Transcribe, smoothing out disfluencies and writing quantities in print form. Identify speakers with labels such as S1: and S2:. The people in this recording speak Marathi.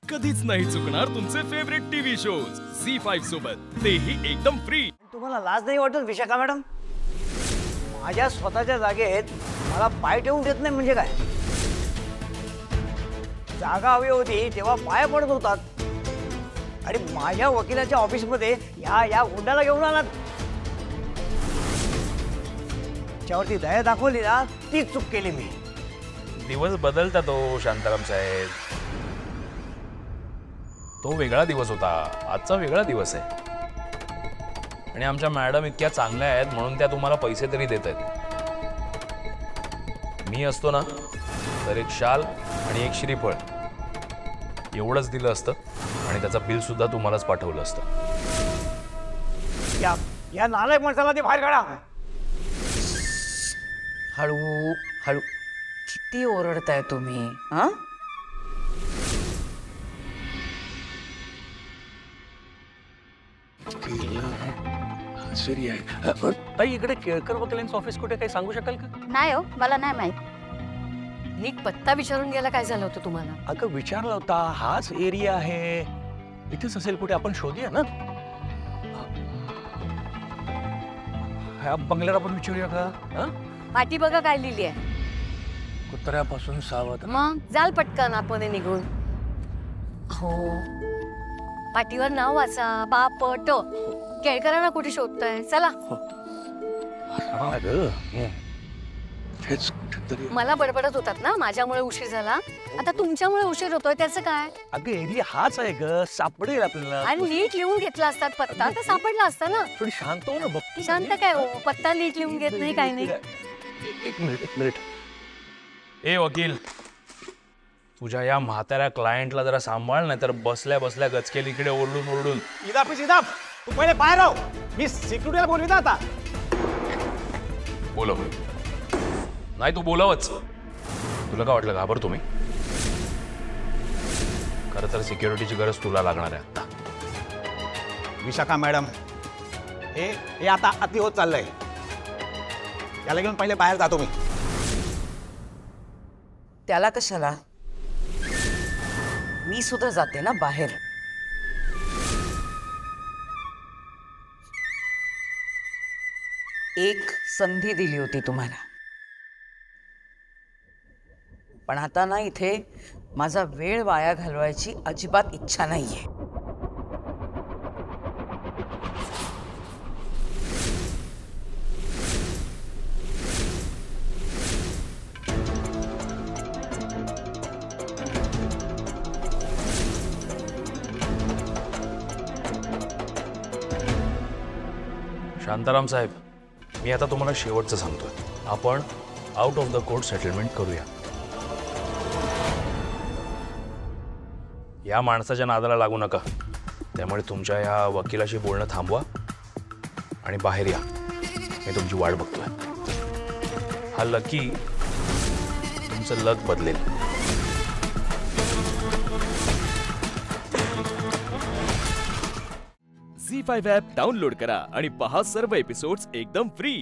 S1: कधीच नाही चुकणार तुमचे फेवरेट टीव्ही शोज झी5 सोबत, तेही एकदम फ्री।
S2: तुम्हाला लाज नाही वाटत विशाखा मॅडम? माझ्या स्वतःच्या जागेत मला पाय ठेवून देत नाही म्हणजे काय? जागा हवी होती तेव्हा पाय पडत होतात आणि माझ्या वकिलाच्या ऑफिसमध्ये या गुंडाला घेऊन आलात। त्याच्यावरती दया दाखवली ना, तीच चूक केली मी।
S3: दिवस बदलतात हो शांताराम साहेब, तो वेगळा दिवस होता, आजचा वेगळा दिवस आहे। आणि आमच्या मॅडम इतक्या चांगल्या आहेत म्हणून त्या तुम्हाला पैसे तरी देत आहेत। मी असतो ना तर एक शाल आणि एक श्रीफळ एवढंच दिलं असतं आणि त्याचं बिल सुद्धा तुम्हालाच पाठवलं असतं।
S2: या नालायक माणसाला ते बाहेर काढा।
S4: हळू हळू, किती ओरडताय तुम्ही? हा,
S5: ताई इकडे केळकर वकिलांचं ऑफिस कुठे काही सांगू शकाल का?
S6: नाही हो, मला नाही माहित। नीट पत्ता विचारून गेला काय झालं होतं तुम्हाला?
S5: अगं विचारला होता, हाच एरिया आहे, इथेच असेल कुठे, आपण शोधूया ना। ह्या बंगल्याला आपण विचारूया का?
S6: पाठी बघा काय लिहिली आहे।
S5: कुत्र्यापासून सावध।
S6: मग जाल पटकन आतमध्ये निघून। हो, पाठीवर नाव वाचा, बापट। केळकरांना कुठे शोधताय? चला। मला बडबडत होतात ना, माझ्यामुळे उशीर झाला, आता तुमच्यामुळे उशीर होतोय, त्याचं काय?
S5: अगं एरिया हाच आहे ग, सापडेल आपल्याला।
S6: आणि नीट लिहून घेतला असतात पत्ता तर सापडला असता ना।
S5: थोडी शांत हो ना, बघ।
S6: शांत काय हो, पत्ता नीट लिहून घेत नाही, काय नाही।
S5: एक मिनिट।
S3: ए वकील, तुझ्या या म्हाताऱ्या क्लायंटला जरा सांभाळ, नाही तर बसल्या बसल्या गचकेल इकडे ओरडून ओरडून।
S2: इदाफ तू पहिले बाहेर राह, मी सिक्युरिटीला बोलविता आता।
S3: बोलव नाही, तू बोलवच। तुला काय वाटलं घाबरतो मी? खरं तर सिक्युरिटीची गरज तुला लागणार आहे आता।
S7: विशाखा मॅडम, हे आता अति होत चाललंय, याला घेऊन पहिले बाहेर जातो मी।
S4: त्याला कशाला? मी सुद्धा जाते ना बाहेर। एक संधी दिली होती तुम्हाला, पण आता ना इथे माझा वेळ वाया घालवायची अजिबात इच्छा नाहीये।
S3: शांताराम साहेब, मी आता तुम्हाला शेवटचं सांगतोय, आपण out of the court settlement करूया। या माणसाच्या नादाला लागू नका, त्यामुळे तुमच्या या वकिलाशी बोलणं थांबवा आणि बाहेर या, मी तुमची वाट बघतोय। हा लकी तुमचं लक बदलेल।
S1: झी5 ॲप डाउनलोड करा आणि पहा सर्व एपिसोड्स एकदम फ्री।